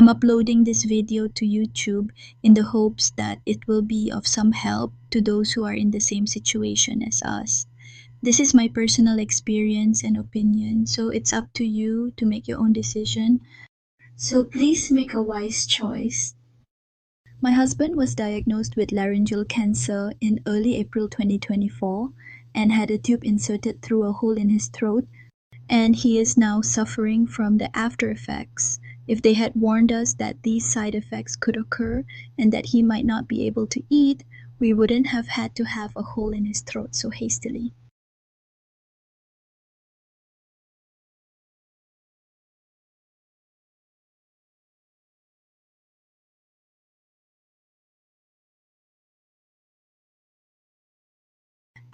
I'm uploading this video to YouTube in the hopes that it will be of some help to those who are in the same situation as us. This is my personal experience and opinion, so it's up to you to make your own decision. So please make a wise choice. My husband was diagnosed with laryngeal cancer in early April 2024 and had a tube inserted through a hole in his throat, and he is now suffering from the after effects. If they had warned us that these side effects could occur and that he might not be able to eat, we wouldn't have had to have a hole in his throat so hastily.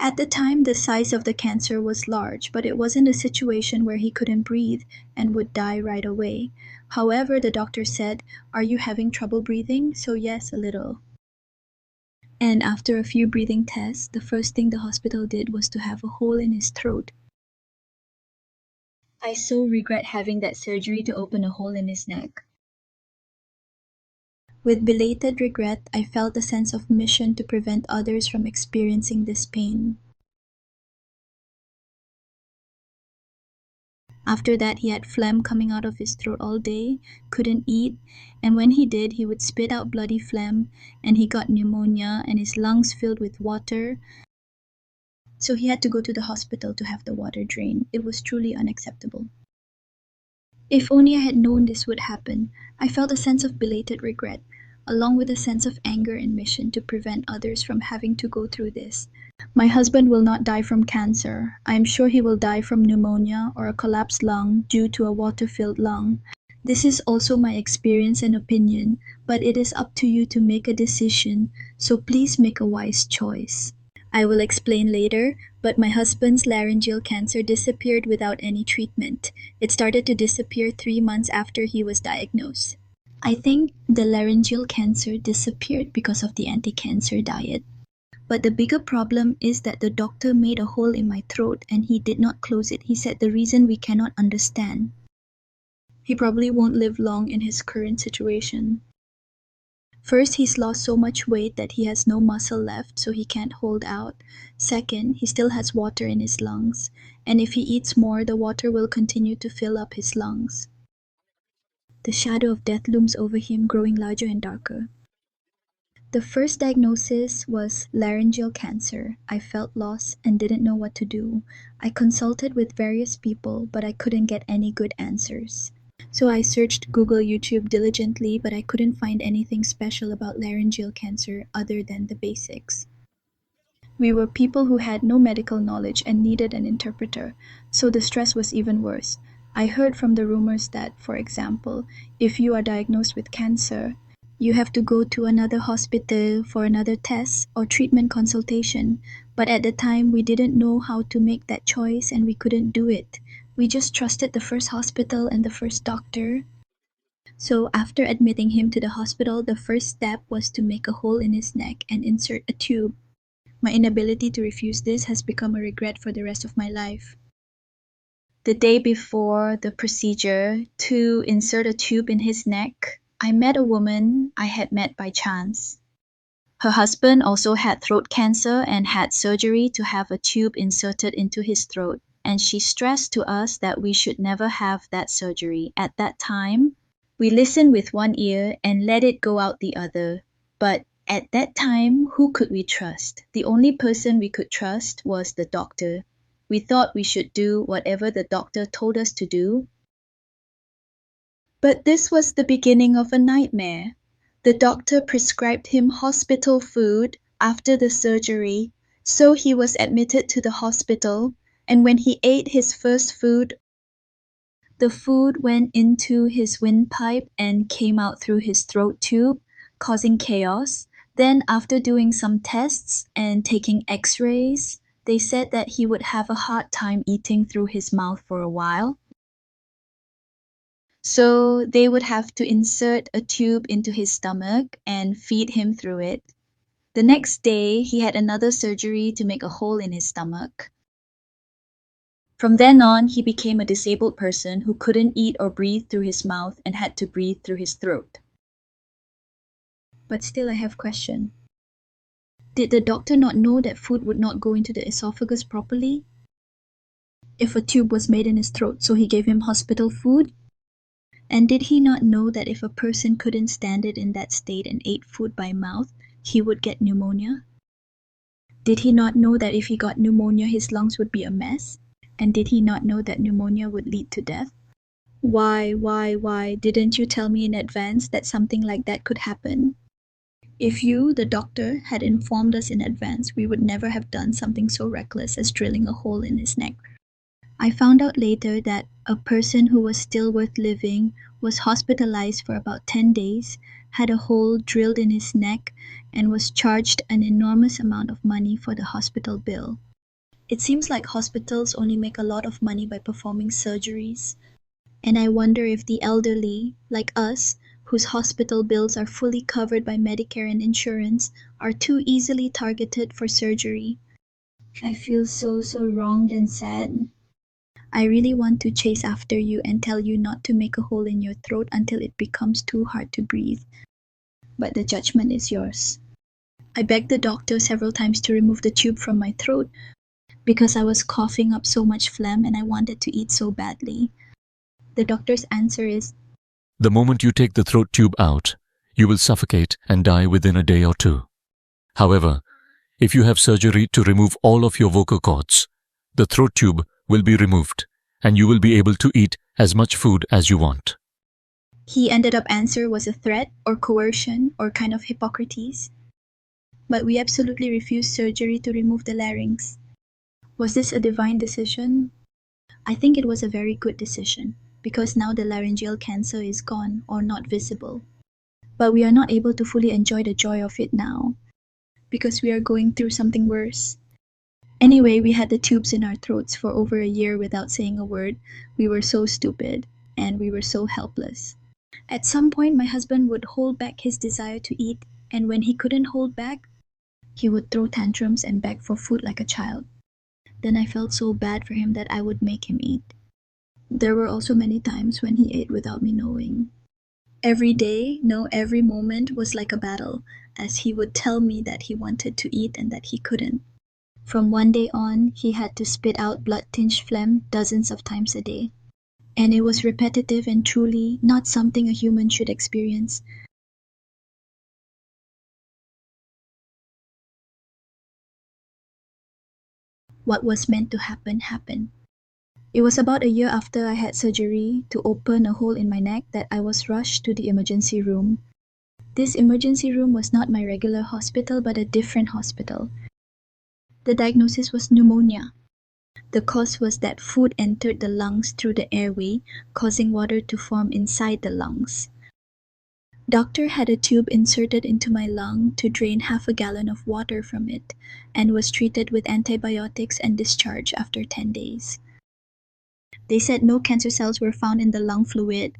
At the time, the size of the cancer was large, but it wasn't a situation where he couldn't breathe and would die right away. However, the doctor said, "Are you having trouble breathing?" So yes, a little. And after a few breathing tests, the first thing the hospital did was to have a hole in his throat. I so regret having that surgery to open a hole in his neck. With belated regret, I felt a sense of mission to prevent others from experiencing this pain. After that, he had phlegm coming out of his throat all day, couldn't eat, and when he did, he would spit out bloody phlegm, and he got pneumonia and his lungs filled with water. So he had to go to the hospital to have the water drained. It was truly unacceptable. If only I had known this would happen. I felt a sense of belated regret, along with a sense of anger and mission to prevent others from having to go through this. My husband will not die from cancer. I am sure he will die from pneumonia or a collapsed lung due to a water-filled lung. This is also my experience and opinion, but it is up to you to make a decision, so please make a wise choice. I will explain later, but my husband's laryngeal cancer disappeared without any treatment. It started to disappear 3 months after he was diagnosed. I think the laryngeal cancer disappeared because of the anti-cancer diet. But the bigger problem is that the doctor made a hole in my throat and he did not close it. He said the reason we cannot understand. He probably won't live long in his current situation. First, he's lost so much weight that he has no muscle left, so he can't hold out. Second, he still has water in his lungs, and if he eats more, the water will continue to fill up his lungs. The shadow of death looms over him, growing larger and darker. The first diagnosis was laryngeal cancer. I felt lost and didn't know what to do. I consulted with various people, but I couldn't get any good answers. So I searched Google, YouTube diligently, but I couldn't find anything special about laryngeal cancer other than the basics. We were people who had no medical knowledge and needed an interpreter, so the stress was even worse. I heard from the rumors that, for example, if you are diagnosed with cancer, you have to go to another hospital for another test or treatment consultation, but at the time we didn't know how to make that choice and we couldn't do it. We just trusted the first hospital and the first doctor. So after admitting him to the hospital, the first step was to make a hole in his neck and insert a tube. My inability to refuse this has become a regret for the rest of my life. The day before the procedure to insert a tube in his neck, I met a woman I had met by chance. Her husband also had throat cancer and had surgery to have a tube inserted into his throat, and she stressed to us that we should never have that surgery. At that time, we listened with one ear and let it go out the other. But at that time, who could we trust? The only person we could trust was the doctor. We thought we should do whatever the doctor told us to do. But this was the beginning of a nightmare. The doctor prescribed him hospital food after the surgery, so he was admitted to the hospital, and when he ate his first food, the food went into his windpipe and came out through his throat tube, causing chaos. Then, after doing some tests and taking x-rays, they said that he would have a hard time eating through his mouth for a while. So they would have to insert a tube into his stomach and feed him through it. The next day, he had another surgery to make a hole in his stomach. From then on, he became a disabled person who couldn't eat or breathe through his mouth and had to breathe through his throat. But still I have question. Did the doctor not know that food would not go into the esophagus properly if a tube was made in his throat, so he gave him hospital food? And did he not know that if a person couldn't stand it in that state and ate food by mouth, he would get pneumonia? Did he not know that if he got pneumonia, his lungs would be a mess? And did he not know that pneumonia would lead to death? Why didn't you tell me in advance that something like that could happen? If you, the doctor, had informed us in advance, we would never have done something so reckless as drilling a hole in his neck. I found out later that a person who was still worth living was hospitalized for about 10 days, had a hole drilled in his neck, and was charged an enormous amount of money for the hospital bill. It seems like hospitals only make a lot of money by performing surgeries, and I wonder if the elderly, like us, whose hospital bills are fully covered by Medicare and insurance, are too easily targeted for surgery. I feel so wronged and sad. I really want to chase after you and tell you not to make a hole in your throat until it becomes too hard to breathe. But the judgment is yours. I begged the doctor several times to remove the tube from my throat because I was coughing up so much phlegm and I wanted to eat so badly. The doctor's answer is, "The moment you take the throat tube out, you will suffocate and die within a day or two. However, if you have surgery to remove all of your vocal cords, the throat tube will be removed and you will be able to eat as much food as you want." He ended up answer was a threat or coercion or kind of Hippocrates. But we absolutely refused surgery to remove the larynx. Was this a divine decision? I think it was a very good decision, because now the laryngeal cancer is gone or not visible. But we are not able to fully enjoy the joy of it now, because we are going through something worse. Anyway, we had the tubes in our throats for over a year without saying a word. We were so stupid, and we were so helpless. At some point, my husband would hold back his desire to eat, and when he couldn't hold back, he would throw tantrums and beg for food like a child. Then I felt so bad for him that I would make him eat. There were also many times when he ate without me knowing. Every day, no, every moment was like a battle, as he would tell me that he wanted to eat and that he couldn't. From one day on, he had to spit out blood-tinged phlegm dozens of times a day. And it was repetitive and truly not something a human should experience. What was meant to happen, happened. It was about a year after I had surgery to open a hole in my neck that I was rushed to the emergency room. This emergency room was not my regular hospital, but a different hospital. The diagnosis was pneumonia. The cause was that food entered the lungs through the airway, causing water to form inside the lungs. Doctor had a tube inserted into my lung to drain half a gallon of water from it, and was treated with antibiotics and discharged after 10 days. They said no cancer cells were found in the lung fluid,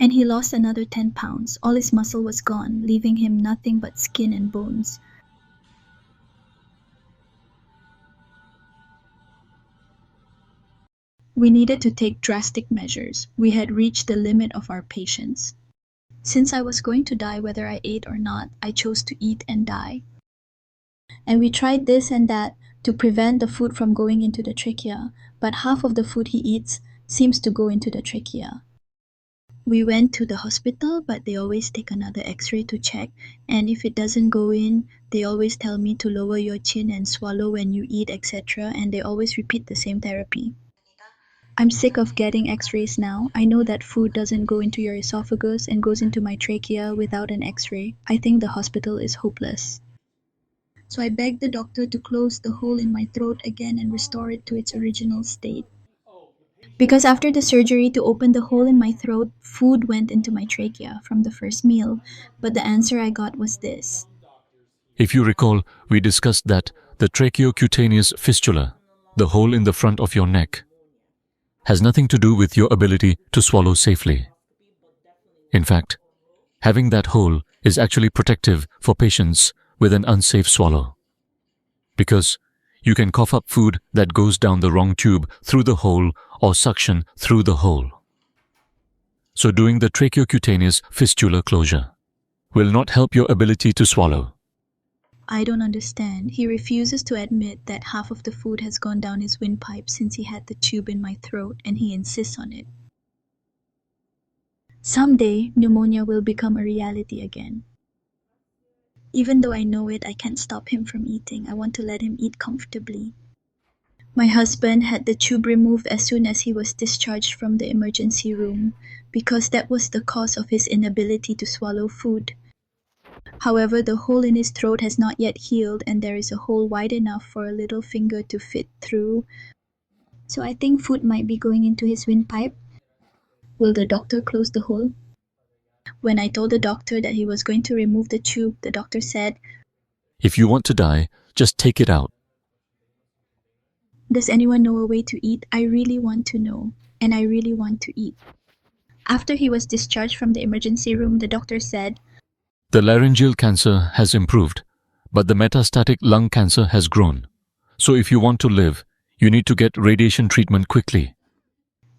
and he lost another 10 pounds. All his muscle was gone, leaving him nothing but skin and bones. We needed to take drastic measures. We had reached the limit of our patience. Since I was going to die whether I ate or not, I chose to eat and die. And we tried this and that to prevent the food from going into the trachea, but half of the food he eats seems to go into the trachea. We went to the hospital, but they always take another x-ray to check, and if it doesn't go in, they always tell me to lower your chin and swallow when you eat, etc., and they always repeat the same therapy. I'm sick of getting x-rays now. I know that food doesn't go into your esophagus and goes into my trachea without an x-ray. I think the hospital is hopeless. So I begged the doctor to close the hole in my throat again and restore it to its original state. Because after the surgery to open the hole in my throat, food went into my trachea from the first meal, but the answer I got was this. If you recall, we discussed that the tracheocutaneous fistula, the hole in the front of your neck, has nothing to do with your ability to swallow safely. In fact, having that hole is actually protective for patients with an unsafe swallow, because You can cough up food that goes down the wrong tube through the hole or suction through the hole. So doing the tracheocutaneous fistula closure will not help your ability to swallow. I don't understand. He refuses to admit that half of the food has gone down his windpipe since he had the tube in my throat, and he insists on it. Someday, pneumonia will become a reality again. Even though I know it, I can't stop him from eating. I want to let him eat comfortably. My husband had the tube removed as soon as he was discharged from the emergency room because that was the cause of his inability to swallow food. However, the hole in his throat has not yet healed, and there is a hole wide enough for a little finger to fit through. So I think food might be going into his windpipe. Will the doctor close the hole? When I told the doctor that he was going to remove the tube, the doctor said, If you want to die, just take it out. "Does anyone know a way to eat? I really want to know, and I really want to eat." After he was discharged from the emergency room, the doctor said, The laryngeal cancer has improved, but the metastatic lung cancer has grown. So if you want to live, you need to get radiation treatment quickly.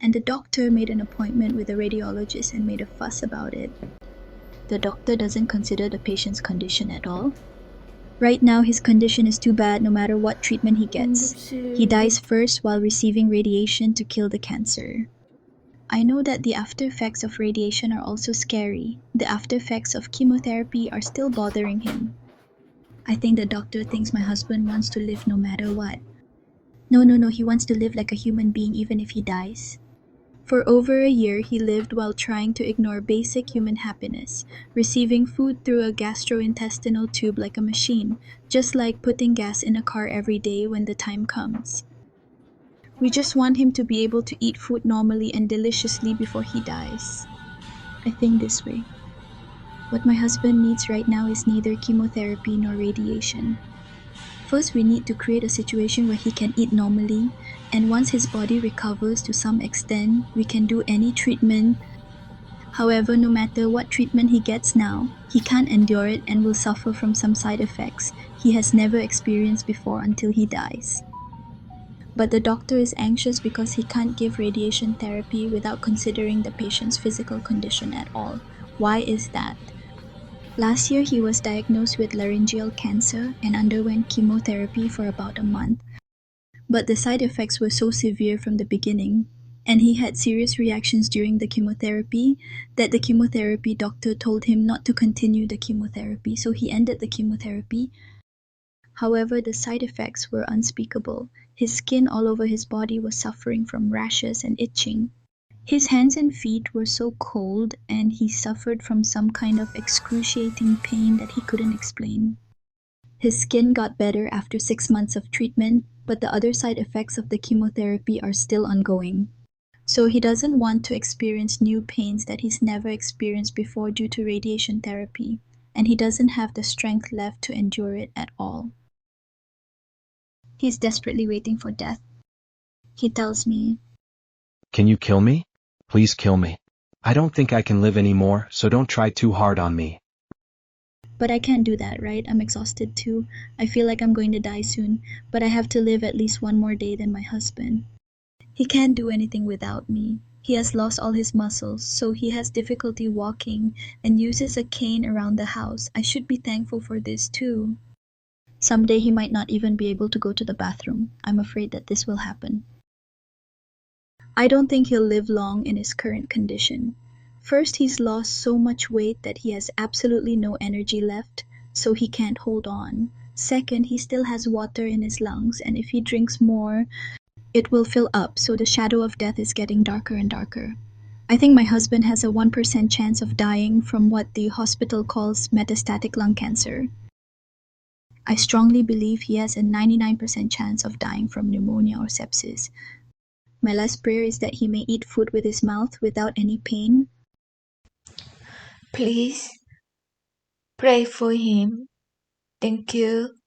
and the doctor made an appointment with a radiologist and made a fuss about it. The doctor doesn't consider the patient's condition at all. Right now, his condition is too bad no matter what treatment he gets. He dies first while receiving radiation to kill the cancer. I know that the after effects of radiation are also scary. The after effects of chemotherapy are still bothering him. I think the doctor thinks my husband wants to live no matter what. No, he wants to live like a human being even if he dies. For over a year, he lived while trying to ignore basic human happiness, receiving food through a gastrointestinal tube like a machine, just like putting gas in a car every day when the time comes. We just want him to be able to eat food normally and deliciously before he dies. I think this way. What my husband needs right now is neither chemotherapy nor radiation. First, we need to create a situation where he can eat normally, and once his body recovers to some extent, we can do any treatment. However, no matter what treatment he gets now, he can't endure it and will suffer from some side effects he has never experienced before until he dies. But the doctor is anxious because he can't give radiation therapy without considering the patient's physical condition at all. Why is that? Last year, he was diagnosed with laryngeal cancer and underwent chemotherapy for about a month. But the side effects were so severe from the beginning, and he had serious reactions during the chemotherapy, that the chemotherapy doctor told him not to continue the chemotherapy, so he ended the chemotherapy. However, the side effects were unspeakable. His skin all over his body was suffering from rashes and itching. His hands and feet were so cold, and he suffered from some kind of excruciating pain that he couldn't explain. His skin got better after 6 months of treatment, but the other side effects of the chemotherapy are still ongoing. So he doesn't want to experience new pains that he's never experienced before due to radiation therapy, and he doesn't have the strength left to endure it at all. He's desperately waiting for death. He tells me, "Can you kill me? Please kill me. I don't think I can live anymore, so don't try too hard on me." "But I can't do that, right? I'm exhausted too. I feel like I'm going to die soon, but I have to live at least one more day than my husband. He can't do anything without me. He has lost all his muscles, so he has difficulty walking and uses a cane around the house. I should be thankful for this too. Someday he might not even be able to go to the bathroom. I'm afraid that this will happen. I don't think he'll live long in his current condition. First, he's lost so much weight that he has absolutely no energy left, so he can't hold on. Second, he still has water in his lungs, and if he drinks more, it will fill up, so the shadow of death is getting darker and darker. I think my husband has a 1% chance of dying from what the hospital calls metastatic lung cancer. I strongly believe he has a 99% chance of dying from pneumonia or sepsis. My last prayer is that he may eat food with his mouth without any pain. Please pray for him. Thank you.